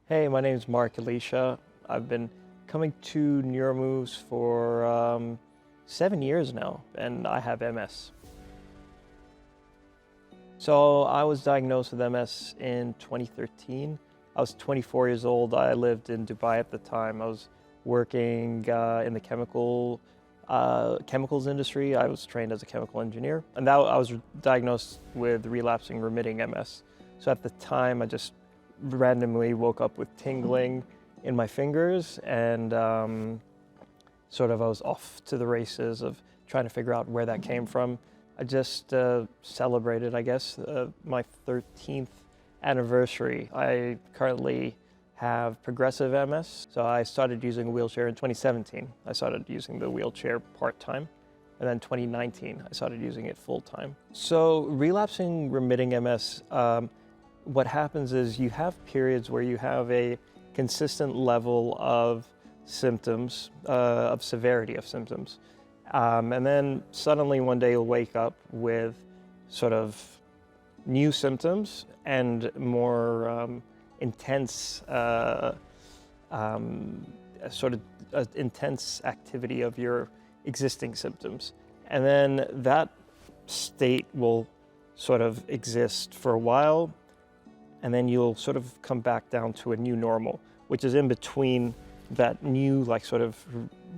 Hey, my name is Mark Elisha. I've been coming to NeuroMoves for 7 years now, and I have MS. So I was diagnosed with MS in 2013. I was 24 years old. I lived in Dubai at the time. I was working in the chemicals industry. I was trained as a chemical engineer, and I was diagnosed with relapsing remitting MS. So at the time, I just randomly woke up with tingling in my fingers, and I was off to the races of trying to figure out where that came from. I just celebrated, I guess, my 13th anniversary. I currently have progressive MS, so I started using a wheelchair in 2017. I started using the wheelchair part-time, and then 2019, I started using it full-time. So relapsing remitting MS, what happens is you have periods where you have a consistent level of symptoms, of severity of symptoms. And then suddenly one day you'll wake up with sort of new symptoms and more intense, intense activity of your existing symptoms. And then that state will sort of exist for a while, and then you'll sort of come back down to a new normal, which is in between that new,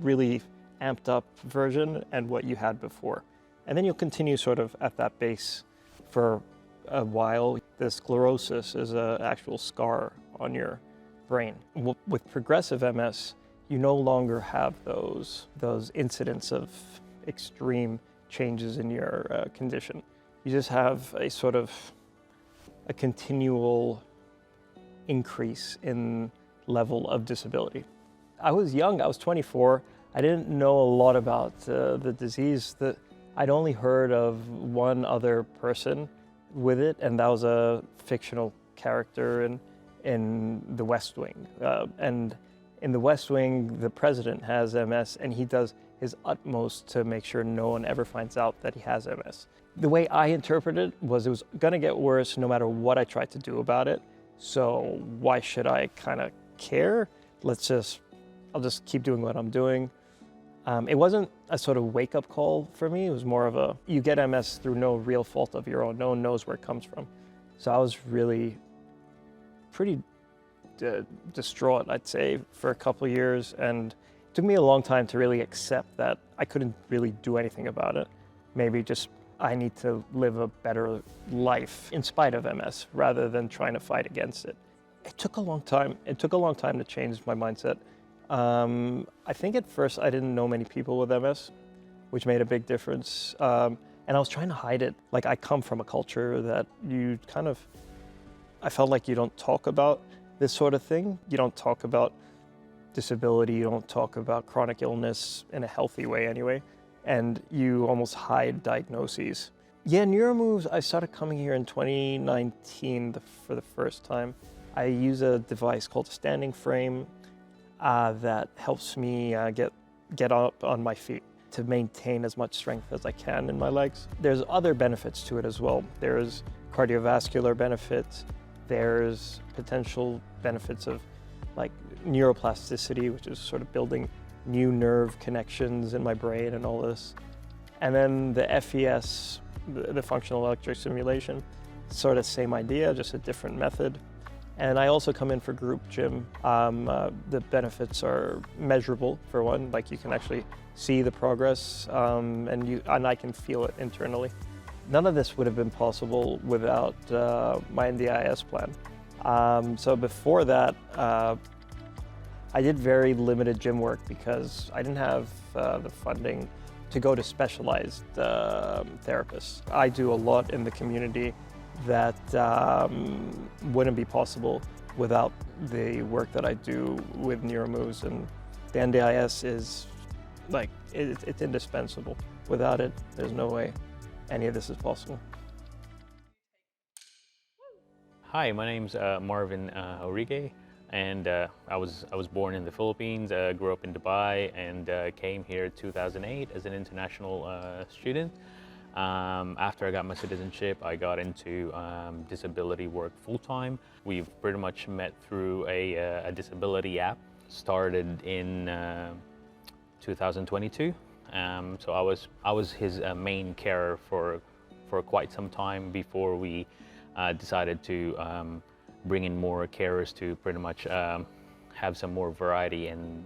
really amped up version and what you had before. And then you'll continue sort of at that base for a while. The sclerosis is an actual scar on your brain. With progressive MS, you no longer have those incidents of extreme changes in your condition. You just have a sort of a continual increase in level of disability. I was young, I was 24. I didn't know a lot about the disease. I'd only heard of one other person with it, and that was a fictional character in The West Wing. And in The West Wing, the president has MS, and he does his utmost to make sure no one ever finds out that he has MS. The way I interpreted it was gonna get worse no matter what I tried to do about it. So why should I kind of care? I'll just keep doing what I'm doing. It wasn't a sort of wake-up call for me. It was more of you get MS through no real fault of your own. No one knows where it comes from. So I was really pretty distraught, I'd say, for a couple of years. And it took me a long time to really accept that I couldn't really do anything about it. Maybe just I need to live a better life in spite of MS rather than trying to fight against it. It took a long time. It took a long time to change my mindset. I think at first I didn't know many people with MS, which made a big difference. And I was trying to hide it. Like, I come from a culture that I felt like you don't talk about this sort of thing. You don't talk about disability. You don't talk about chronic illness in a healthy way anyway. And you almost hide diagnoses. Yeah, NeuroMoves, I started coming here in 2019 for the first time. I use a device called a standing frame that helps me get up on my feet to maintain as much strength as I can in my legs. There's other benefits to it as well. There's cardiovascular benefits. There's potential benefits of like neuroplasticity, which is sort of building new nerve connections in my brain and all this. And then the FES, the functional electric stimulation, sort of same idea, just a different method. And I also come in for group gym. The benefits are measurable, for one, like you can actually see the progress and I can feel it internally. None of this would have been possible without my NDIS plan. So before that, I did very limited gym work because I didn't have the funding to go to specialized therapists. I do a lot in the community that wouldn't be possible without the work that I do with NeuroMoves, and the NDIS is it's indispensable. Without it, there's no way any of this is possible. Hi, my name's Marvin Jaurigue, and I was born in the Philippines, grew up in Dubai, and came here in 2008 as an international student. After I got my citizenship, I got into disability work full-time. We've pretty much met through a disability app. Started in 2022. So I was his main carer for quite some time before we decided to bring in more carers to pretty much have some more variety and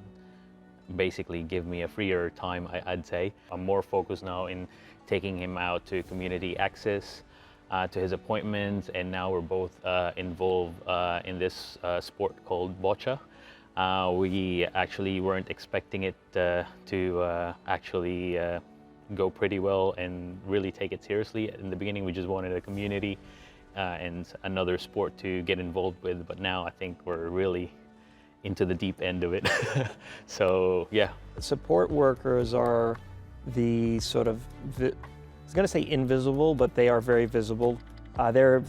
basically give me a freer time, I'd say. I'm more focused now in taking him out to community access, to his appointments, and now we're both involved in this sport called Boccia. We actually weren't expecting it to actually go pretty well and really take it seriously. In the beginning, we just wanted a community and another sport to get involved with, but now I think we're really into the deep end of it. So yeah. Support workers are the sort of, I was going to say invisible, but they are very visible. They're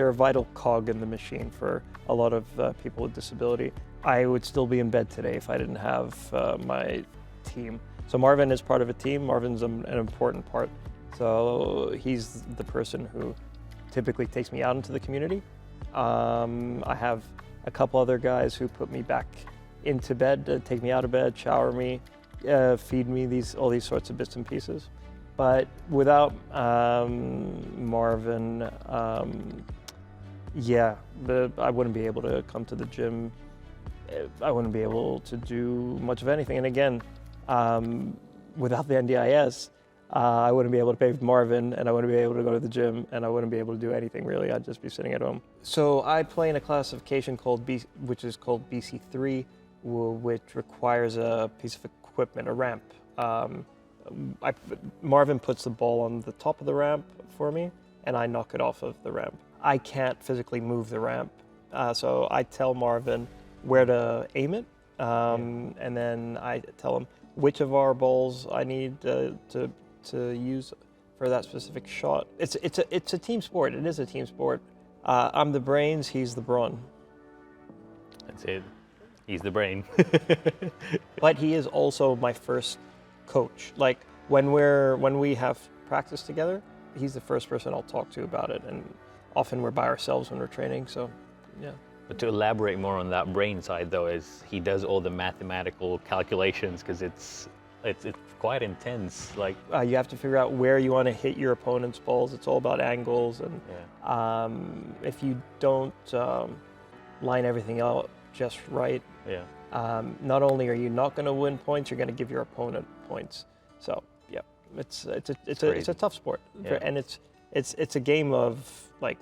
a vital cog in the machine for a lot of people with disability. I would still be in bed today if I didn't have my team. So Marvin is part of a team. Marvin's an important part. So he's the person who typically takes me out into the community. I have a couple other guys who put me back into bed, take me out of bed, shower me, feed me, all these sorts of bits and pieces. But without Marvin, I wouldn't be able to come to the gym. I wouldn't be able to do much of anything. And again, without the NDIS, I wouldn't be able to pay for Marvin, and I wouldn't be able to go to the gym, and I wouldn't be able to do anything really. I'd just be sitting at home. So I play in a classification which is called BC3, which requires a piece of equipment, a ramp. Marvin puts the ball on the top of the ramp for me, and I knock it off of the ramp. I can't physically move the ramp, so I tell Marvin where to aim it, and then I tell him which of our balls I need to use for that specific shot. It's a team sport. It is a team sport. I'm the brains, he's the brawn. That's it. He's the brain. But he is also my first coach. Like when we have practice together, he's the first person I'll talk to about it, and often we're by ourselves when we're training. So, yeah. But to elaborate more on that brain side, though, is he does all the mathematical calculations because it's quite intense. Like you have to figure out where you want to hit your opponent's balls. It's all about angles, and if you don't line everything out just right, not only are you not going to win points, you're going to give your opponent points. So yeah, it's a tough sport, and it's a game of like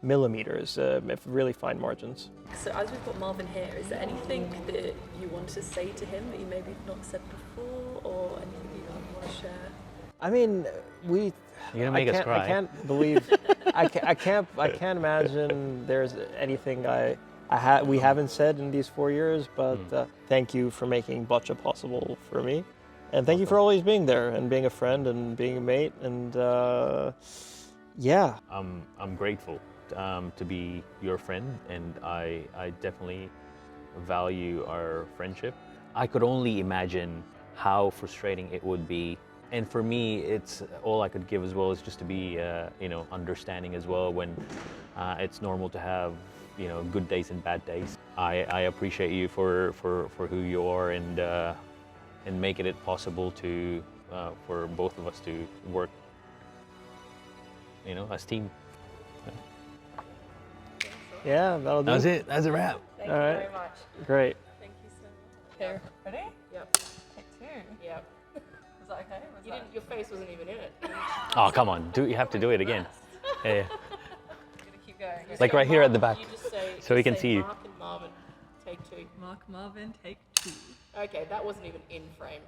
millimeters, really fine margins. So as we've got Marvin here, is there anything that you want to say to him that you maybe not said before, or anything you want to share? I mean, You're gonna make us cry. I can't believe, I can't imagine there's anything we haven't said in these 4 years, but thank you for making Boccia possible for me. And thank you for always being there and being a friend and being a mate, and I'm grateful to be your friend, and I definitely value our friendship. I could only imagine how frustrating it would be, and for me, it's all I could give as well is just to be understanding as well when it's normal to have good days and bad days. I appreciate you for who you are, and making it possible to for both of us to work as team. Yeah, that'll do. That was it. That's a wrap. Thank you very much. Great. Thank you so much. Here. Ready? Yep. Take two. Yep. Was that okay? Your face wasn't even in it. Oh, come on. You have to do it again. Yeah. I'm gonna keep going. Like right here at the back. You just say, So we can see you. Mark and Marvin, take two. Mark Marvin, take two. Okay, that wasn't even in frame.